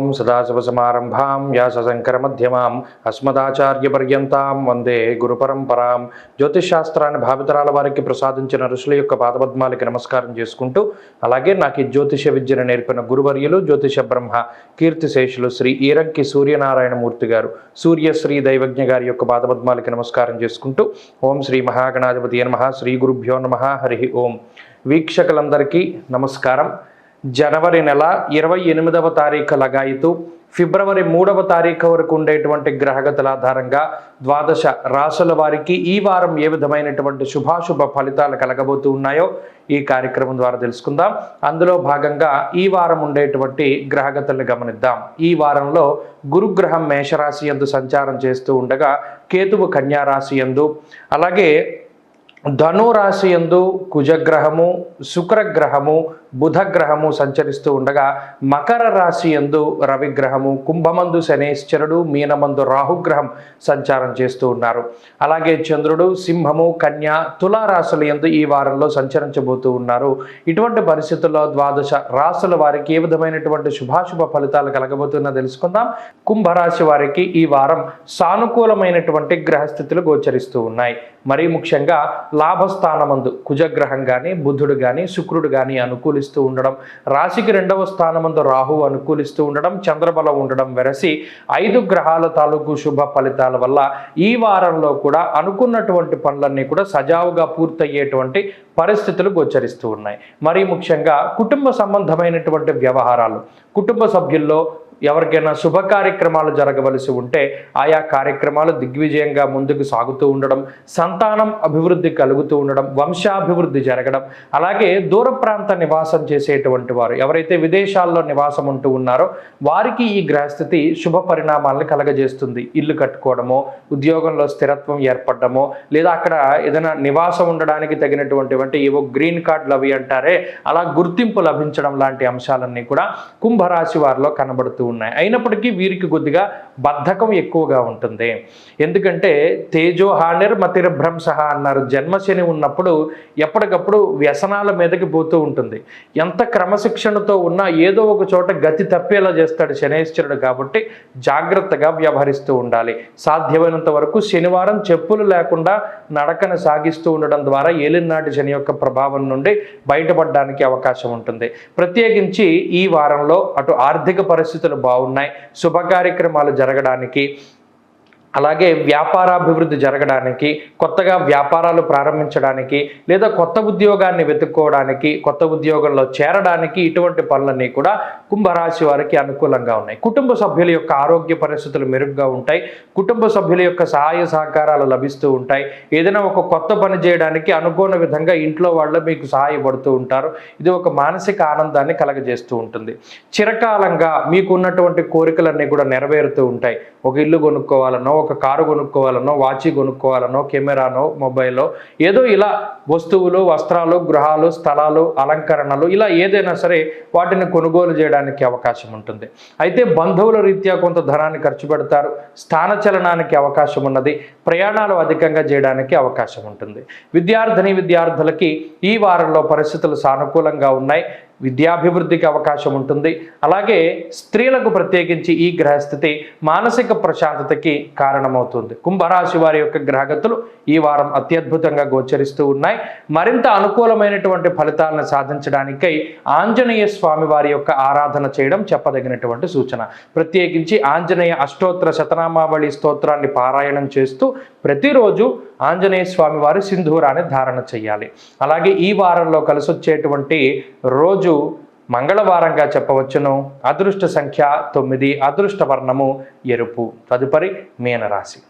ఓం సదాశివసమారంభాం వ్యాసశంకరమధ్యమాం అస్మదాచార్యపర్యంతాం వందే గురుపరంపరాం. జ్యోతిషాస్త్రాన్ని భావితరాల వారికి ప్రసాదించిన ఋషుల యొక్క పాదపద్మాలకి నమస్కారం చేసుకుంటూ, అలాగే నాకు ఈ జ్యోతిష విద్యను నేర్పిన గురువర్యులు జ్యోతిష బ్రహ్మ కీర్తిశేషులు శ్రీ ఈరంకి సూర్యనారాయణమూర్తి గారు, సూర్యశ్రీ దైవజ్ఞ గారి యొక్క పాదపద్మాలకి నమస్కారం చేసుకుంటూ, ఓం శ్రీ మహాగణాధిపతి నమః, శ్రీ గురుభ్యో నమః, హరి ఓం. వీక్షకులందరికీ నమస్కారం. జనవరి నెల 28వ తారీఖు లగాయితూ ఫిబ్రవరి 3వ తారీఖు వరకు ఉండేటువంటి గ్రహగతుల ఆధారంగా ద్వాదశ రాశుల వారికి ఈ వారం ఏ విధమైనటువంటి శుభాశుభ ఫలితాలు కలగబోతూ ఉన్నాయో ఈ కార్యక్రమం ద్వారా తెలుసుకుందాం. అందులో భాగంగా ఈ వారం ఉండేటువంటి గ్రహగతులను గమనిద్దాం. ఈ వారంలో గురుగ్రహం మేషరాశి యందు సంచారం చేస్తూ ఉండగా, కేతువు కన్యా రాశి యందు, అలాగే ధనురాశి యందు కుజగ్రహము, శుక్రగ్రహము, బుధగ్రహము సంచరిస్తూ ఉండగా, మకర రాశి యందు రవిగ్రహము, కుంభమందు శనేశ్వరుడు, మీనమందు రాహుగ్రహం సంచారం చేస్తూ ఉన్నారు. అలాగే చంద్రుడు సింహము, కన్య, తులారాశుల యందు ఈ వారంలో సంచరించబోతూ ఉన్నారు. ఇటువంటి పరిస్థితుల్లో ద్వాదశ రాశుల వారికి ఏ విధమైనటువంటి శుభాశుభ ఫలితాలు కలగబోతున్నా తెలుసుకుందాం. కుంభరాశి వారికి ఈ వారం సానుకూలమైనటువంటి గ్రహస్థితులు గోచరిస్తూ ఉన్నాయి. మరీ ముఖ్యంగా లాభస్థానమందు కుజగ్రహం కానీ, బుధుడు కానీ, శుక్రుడు కానీ అనుకూలిస్తూ ఉండడం, రాశికి 2వ స్థానమందు రాహువు అనుకూలిస్తూ ఉండడం, చంద్రబలం ఉండడం వెరసి 5 గ్రహాల తాలూకు శుభ ఫలితాల వల్ల ఈ వారంలో కూడా అనుకున్నటువంటి పనులన్నీ కూడా సజావుగా పూర్తయ్యేటువంటి పరిస్థితులు గోచరిస్తూ ఉన్నాయి. మరీ ముఖ్యంగా కుటుంబ సంబంధమైనటువంటి వ్యవహారాలు, కుటుంబ సభ్యుల్లో ఎవరికైనా శుభ కార్యక్రమాలు జరగవలసి ఉంటే ఆయా కార్యక్రమాలు దిగ్విజయంగా ముందుకు సాగుతూ ఉండడం, సంతానం అభివృద్ధి కలుగుతూ ఉండడం, వంశాభివృద్ధి జరగడం, అలాగే దూర ప్రాంత నివాసం చేసేటువంటి వారు ఎవరైతే విదేశాల్లో నివాసం ఉంటూ ఉన్నారో వారికి ఈ గ్రహస్థితి శుభ పరిణామాలను కలగజేస్తుంది. ఇల్లు కట్టుకోవడమో, ఉద్యోగంలో స్థిరత్వం ఏర్పడమో, లేదా అక్కడ ఏదైనా నివాసం ఉండడానికి తగినటువంటి ఏవో గ్రీన్ కార్డులు అవి అంటారే, అలా గుర్తింపు లభించడం లాంటి అంశాలన్నీ కూడా కుంభరాశి వారిలో కనబడుతూ ఉన్నాయి. అయినప్పటికీ వీరికి కొద్దిగా బద్ధకం ఎక్కువగా ఉంటుంది. ఎందుకంటే తేజోహానిర్ మతిర్భ్రంశ అన్నారు. జన్మశని ఉన్నప్పుడు ఎప్పటికప్పుడు వ్యసనాల మీదకి పోతూ ఉంటుంది. ఎంత క్రమశిక్షణతో ఉన్నా ఏదో ఒక చోట గతి తప్పేలా చేస్తాడు శనేశ్వరుడు. కాబట్టి జాగ్రత్తగా వ్యవహరిస్తూ ఉండాలి. సాధ్యమైనంత వరకు శనివారం చెప్పులు లేకుండా నడకను సాగిస్తూ ఉండడం ద్వారా ఏలినాటి శని యొక్క ప్రభావం నుండి బయటపడడానికి అవకాశం ఉంటుంది. ప్రత్యేకించి ఈ వారంలో అటు ఆర్థిక పరిస్థితులు బాగున్నాయి, శుభ కార్యక్రమాలు జరగడానికి, అలాగే వ్యాపారాభివృద్ధి జరగడానికి, కొత్తగా వ్యాపారాలు ప్రారంభించడానికి, లేదా కొత్త ఉద్యోగాన్ని వెతుక్కోవడానికి, కొత్త ఉద్యోగంలో చేరడానికి ఇటువంటి పనులన్నీ కూడా కుంభరాశి వారికి అనుకూలంగా ఉన్నాయి. కుటుంబ సభ్యుల యొక్క ఆరోగ్య పరిస్థితులు మెరుగ్గా ఉంటాయి. కుటుంబ సభ్యుల యొక్క సహాయ సహకారాలు లభిస్తూ ఉంటాయి. ఏదైనా ఒక కొత్త పని చేయడానికి అనుకోని విధంగా ఇంట్లో వాళ్ళు మీకు సహాయపడుతూ ఉంటారు. ఇది ఒక మానసిక ఆనందాన్ని కలగజేస్తూ ఉంటుంది. చిరకాలంగా మీకు ఉన్నటువంటి కోరికలన్నీ కూడా నెరవేరుతూ ఉంటాయి. ఒక ఇల్లు కొనుక్కోవాలనో, ఒక కారు కొనుక్కోవాలనో, వాచి కొనుక్కోవాలనో, కెమెరానో, మొబైల్లో ఏదో ఇలా వస్తువులు, వస్త్రాలు, గృహాలు, స్థలాలు, అలంకరణలు ఇలా ఏదైనా సరే వాటిని కొనుగోలు చేయడానికి అవకాశం ఉంటుంది. అయితే బంధువుల రీత్యా కొంత ధనాన్ని ఖర్చు పెడతారు. స్థానచలనానికి అవకాశం ఉన్నది. ప్రయాణాలు అధికంగా చేయడానికి అవకాశం ఉంటుంది. విద్యార్థులకి ఈ వారంలో పరిస్థితులు సానుకూలంగా ఉన్నాయి. విద్యాభివృద్ధికి అవకాశం ఉంటుంది. అలాగే స్త్రీలకు ప్రత్యేకించి ఈ గ్రహస్థితి మానసిక ప్రశాంతతకి కారణమవుతుంది. కుంభరాశి వారి యొక్క గ్రహగతులు ఈ వారం అత్యద్భుతంగా గోచరిస్తూ ఉన్నాయి. మరింత అనుకూలమైనటువంటి ఫలితాలను సాధించడానికై ఆంజనేయ స్వామి వారి యొక్క ఆరాధన చేయడం చెప్పదగినటువంటి సూచన. ప్రత్యేకించి ఆంజనేయ అష్టోత్తర శతనామావళి స్తోత్రాన్ని పారాయణం చేస్తూ ప్రతిరోజు ఆంజనేయ స్వామి వారి సింధూరాన్ని ధారణ చేయాలి. అలాగే ఈ వారంలో కలిసొచ్చేటువంటి రోజు మంగళవారంగా చెప్పవచ్చును. అదృష్ట సంఖ్య 9, అదృష్ట వర్ణము ఎరుపు. తదుపరి మీనరాశి.